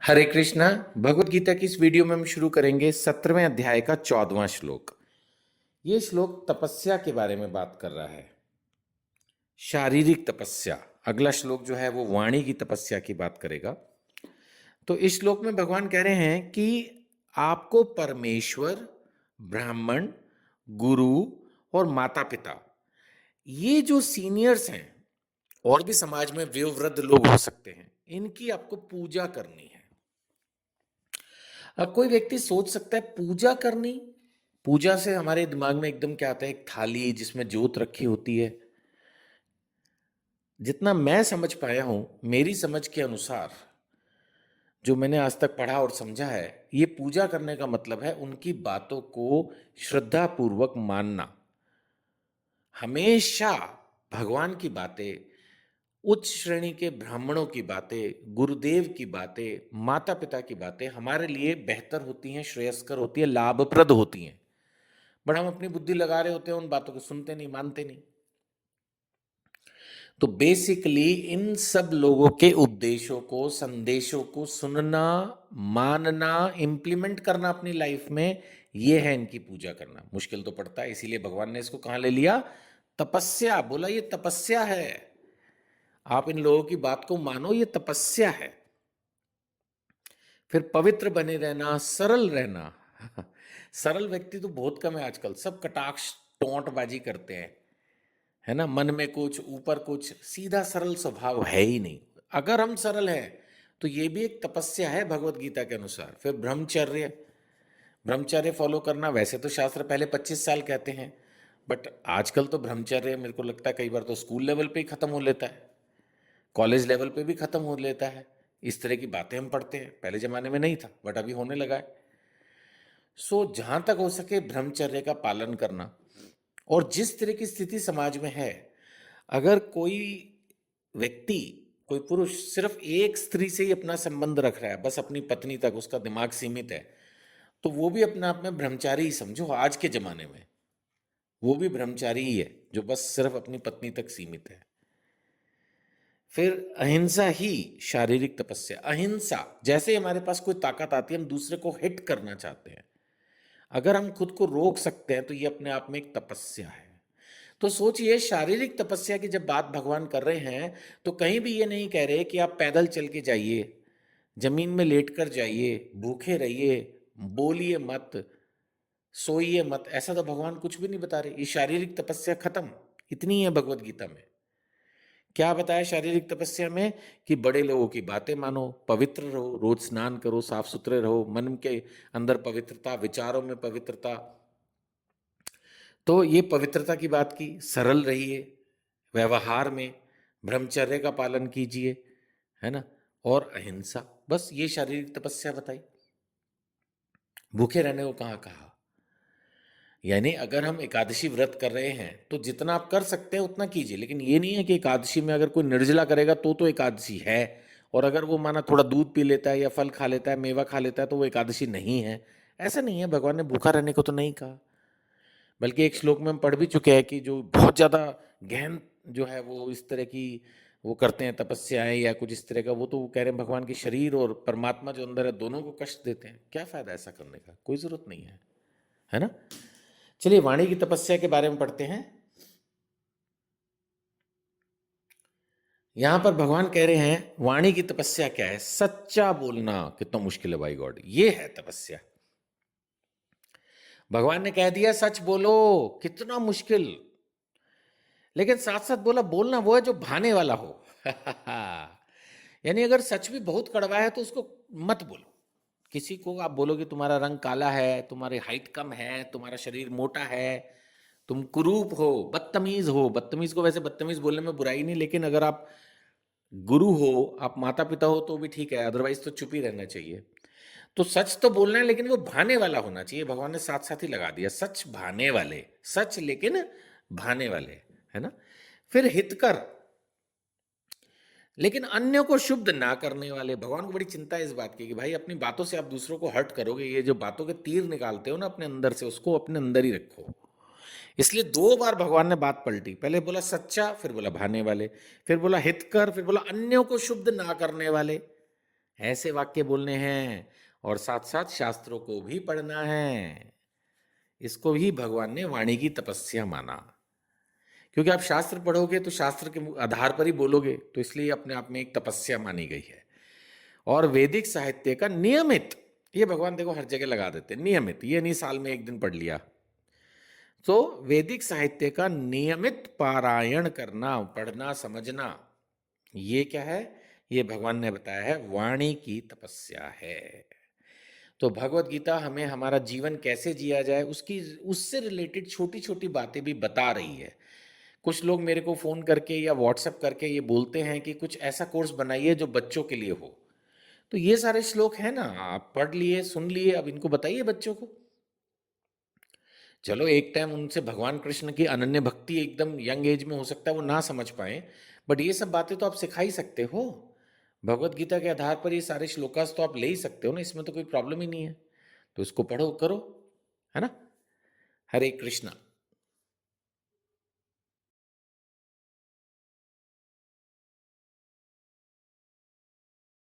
हरे कृष्णा। भगवत गीता की इस वीडियो में हम शुरू करेंगे 17वें अध्याय का 14वां श्लोक। ये श्लोक तपस्या के बारे में बात कर रहा है, शारीरिक तपस्या। अगला श्लोक जो है वो वाणी की तपस्या की बात करेगा। तो इस श्लोक में भगवान कह रहे हैं कि आपको परमेश्वर, ब्राह्मण, गुरु और माता पिता, ये जो सीनियर्स हैं और भी समाज में वयोवृद्ध लोग हो सकते हैं, इनकी आपको पूजा करनी है। अब कोई व्यक्ति सोच सकता है पूजा करनी, पूजा से हमारे दिमाग में एकदम क्या आता है, एक थाली जिसमें जोत रखी होती है। जितना मैं समझ पाया हूं, मेरी समझ के अनुसार जो मैंने आज तक पढ़ा और समझा है, ये पूजा करने का मतलब है उनकी बातों को श्रद्धा पूर्वक मानना। हमेशा भगवान की बातें, उच्च श्रेणी के ब्राह्मणों की बातें, गुरुदेव की बातें, माता पिता की बातें हमारे लिए बेहतर होती हैं, श्रेयस्कर होती है, लाभप्रद होती हैं। बट हम अपनी बुद्धि लगा रहे होते हैं, उन बातों को सुनते नहीं, मानते नहीं। तो बेसिकली इन सब लोगों के उपदेशों को, संदेशों को सुनना, मानना, इंप्लीमेंट करना अपनी लाइफ में, ये है इनकी पूजा करना। मुश्किल तो पड़ता है, इसीलिए भगवान ने इसको कहां ले लिया? तपस्या। बोला ये तपस्या है, आप इन लोगों की बात को मानो, ये तपस्या है। फिर पवित्र बने रहना, सरल रहना। सरल व्यक्ति तो बहुत कम है आजकल, सब कटाक्ष टोंटबाजी करते हैं, है ना। मन में कुछ, ऊपर कुछ, सीधा सरल स्वभाव है ही नहीं। अगर हम सरल हैं तो ये भी एक तपस्या है भगवत गीता के अनुसार। फिर ब्रह्मचर्य, ब्रह्मचर्य फॉलो करना। वैसे तो शास्त्र पहले 25 साल कहते हैं, बट आजकल तो ब्रह्मचर्य मेरे को लगता है कई बार तो स्कूल लेवल पे ही खत्म हो लेता है, कॉलेज लेवल पे भी खत्म हो लेता है। इस तरह की बातें हम पढ़ते हैं, पहले जमाने में नहीं था बट अभी होने लगा है। सो जहां तक हो सके ब्रह्मचर्य का पालन करना। और जिस तरह की स्थिति समाज में है, अगर कोई व्यक्ति, कोई पुरुष सिर्फ एक स्त्री से ही अपना संबंध रख रहा है, बस अपनी पत्नी तक उसका दिमाग सीमित है, तो वो भी अपने आप में ब्रह्मचारी ही समझो। आज के जमाने में वो भी ब्रह्मचारी ही है, जो बस सिर्फ अपनी पत्नी तक सीमित है। फिर अहिंसा ही शारीरिक तपस्या। अहिंसा, जैसे हमारे पास कोई ताकत आती है, हम दूसरे को हिट करना चाहते हैं, अगर हम खुद को रोक सकते हैं तो ये अपने आप में एक तपस्या है। तो सोचिए, शारीरिक तपस्या की जब बात भगवान कर रहे हैं, तो कहीं भी ये नहीं कह रहे कि आप पैदल चल के जाइए, जमीन में लेट कर जाइए, भूखे रहिए, बोलिए मत, सोइए मत। ऐसा तो भगवान कुछ भी नहीं बता रहे। ये शारीरिक तपस्या खत्म, इतनी है भगवत गीता में। क्या बताया शारीरिक तपस्या में? कि बड़े लोगों की बातें मानो, पवित्र रहो, रोज स्नान करो, साफ सुथरे रहो, मन के अंदर पवित्रता, विचारों में पवित्रता। तो ये पवित्रता की बात की, सरल रहिए व्यवहार में, ब्रह्मचर्य का पालन कीजिए, है ना, और अहिंसा। बस ये शारीरिक तपस्या बताई। भूखे रहने को कहाँ कहा? यानी अगर हम एकादशी व्रत कर रहे हैं तो जितना आप कर सकते हैं उतना कीजिए, लेकिन ये नहीं है कि एकादशी में अगर कोई निर्जला करेगा तो एकादशी है, और अगर वो माना थोड़ा दूध पी लेता है या फल खा लेता है, मेवा खा लेता है, तो वो एकादशी नहीं है। ऐसा नहीं है, भगवान ने भूखा रहने को तो नहीं कहा। बल्कि एक श्लोक में हम पढ़ भी चुके हैं कि जो बहुत ज़्यादा गहन जो है वो इस तरह की वो करते हैं तपस्याएं या कुछ इस तरह का, वो तो वो कह रहे हैं भगवान की शरीर और परमात्मा जो अंदर है दोनों को कष्ट देते हैं। क्या फायदा ऐसा करने का, कोई जरूरत नहीं है ना। चलिए वाणी की तपस्या के बारे में पढ़ते हैं। यहां पर भगवान कह रहे हैं वाणी की तपस्या क्या है? सच्चा बोलना। कितना मुश्किल है भाई गॉड, ये है तपस्या। भगवान ने कह दिया सच बोलो, कितना मुश्किल। लेकिन साथ साथ बोला बोलना वो है जो भाने वाला हो। यानी अगर सच भी बहुत कड़वा है तो उसको मत बोलो। किसी को आप बोलोगे तुम्हारा रंग काला है, तुम्हारी हाइट कम है, तुम्हारा शरीर मोटा है, तुम कुरूप हो, बदतमीज हो। बदतमीज को वैसे बदतमीज बोलने में बुराई नहीं, लेकिन अगर आप गुरु हो, आप माता पिता हो तो भी ठीक है, अदरवाइज तो चुप ही रहना चाहिए। तो सच तो बोलना है, लेकिन वो भाने वाला होना चाहिए। भगवान ने साथ साथ ही लगा दिया, सच भाने वाले, सच लेकिन भाने वाले, है ना। फिर हितकर, लेकिन अन्यों को शुद्ध ना करने वाले। भगवान को बड़ी चिंता है इस बात की कि भाई अपनी बातों से आप दूसरों को हर्ट करोगे, ये जो बातों के तीर निकालते हो ना अपने अंदर से, उसको अपने अंदर ही रखो। इसलिए 2 बार भगवान ने बात पलटी, पहले बोला सच्चा, फिर बोला भाने वाले, फिर बोला हितकर, फिर बोला अन्यों को शुद्ध ना करने वाले, ऐसे वाक्य बोलने हैं और साथ-साथ शास्त्रों को भी पढ़ना है। इसको भी भगवान ने वाणी की तपस्या माना। क्योंकि आप शास्त्र पढ़ोगे तो शास्त्र के आधार पर ही बोलोगे, तो इसलिए अपने आप में एक तपस्या मानी गई है। और वैदिक साहित्य का नियमित, ये भगवान देखो हर जगह लगा देते हैं, नियमित, ये नहीं साल में एक दिन पढ़ लिया। तो वैदिक साहित्य का नियमित पारायण करना, पढ़ना, समझना, ये क्या है? ये भगवान ने बताया है वाणी की तपस्या है। तो भगवत गीता हमें हमारा जीवन कैसे जिया जाए उसकी, उससे रिलेटेड छोटी छोटी बातें भी बता रही है। कुछ लोग मेरे को फ़ोन करके या व्हाट्सएप करके ये बोलते हैं कि कुछ ऐसा कोर्स बनाइए जो बच्चों के लिए हो। तो ये सारे श्लोक हैं ना, आप पढ़ लिए, सुन लिए, अब इनको बताइए बच्चों को। चलो एक टाइम उनसे भगवान कृष्ण की अनन्य भक्ति एकदम यंग एज में हो सकता है वो ना समझ पाए, बट ये सब बातें तो आप सिखा ही सकते हो। भगवत गीता के आधार पर ये सारे श्लोकास तो आप ले ही सकते हो ना, इसमें तो कोई प्रॉब्लम ही नहीं है। तो इसको पढ़ो, करो, है ना? हरे कृष्णा।